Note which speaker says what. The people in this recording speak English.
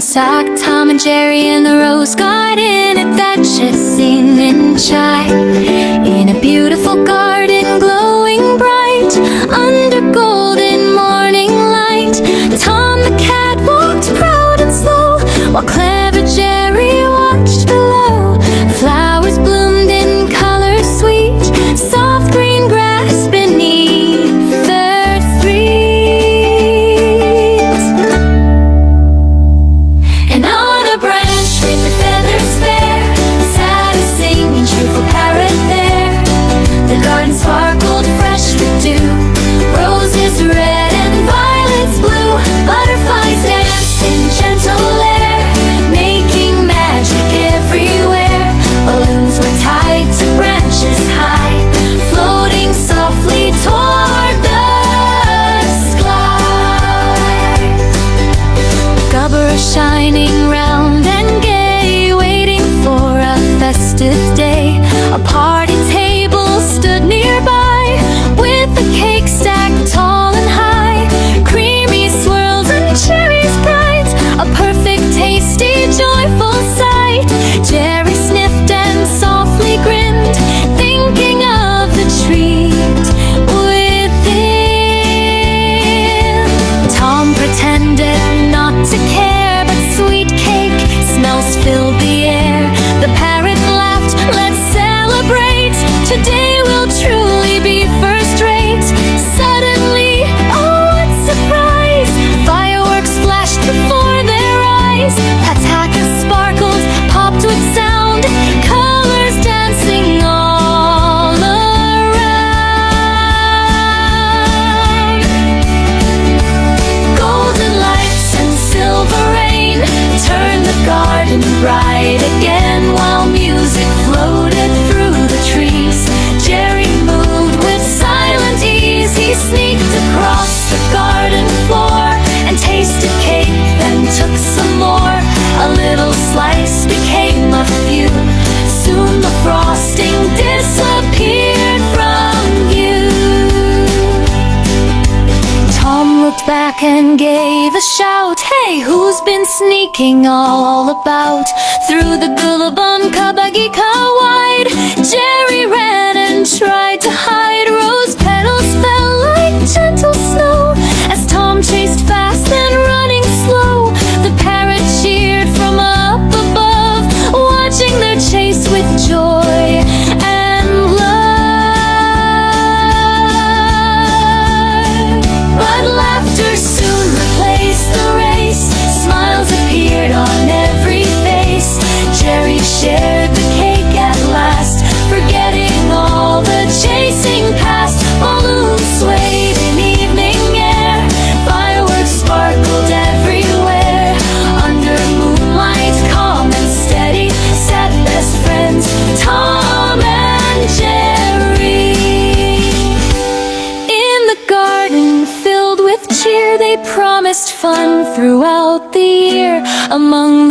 Speaker 1: sock, Tom and Jerry in the rose garden at that sing and chime. In a beautiful garden glowing bright under golden morning light, Tom the cat walked proud and slow while clever Jerry watched below. Flowers bloomed in color sweet, soft green grass beneath their feet. And on a branch with the feathers fair sat a singing cheerful parrot there. The garden sparkled fresh with dew, roses red and violets blue. Butterflies danced in gentle air, making magic everywhere. Balloons were tied to branches high, floating softly toward the sky. Gubber shining round and gay, waiting for a festive day. A party table stood nearby, with a cake stacked tall and high. Creamy swirls and cherries bright, a perfect, tasty, joyful sight. Jerry sniffed and softly grinned, thinking of the treat within. Tom pretended not to care, but sweet cake smells filled the air. The parrot laughed, let's celebrate, today will truly be first rate. Suddenly, oh what surprise, fireworks flashed before their eyes. Patakas sparkled, popped with sound, colors dancing all around. Golden lights and silver rain turned the garden bright again, while music floated through the trees. Jerry moved with silent ease. He sneaked across the garden floor and tasted cake, then took some more. A little slice became a few, soon the frosting disappeared from view. Tom looked back and gave a shout, hey, who's been sneaking all about? Through the gulabun kabagika wide, Jerry ran and tried to hide. Rose petals fell like gentle snow as Tom chased fast and running slow. The parrot cheered from up above, watching their chase with joy and love. But laughter soon replaced the race, smiles appeared on every face. Jerry shared the cake at last, forgetting all the chasing past. Balloons swayed in evening air, fireworks sparkled everywhere. Under moonlight, calm and steady, sat best friends Tom and Jerry. In the garden filled with cheer, they promised fun throughout the year. Among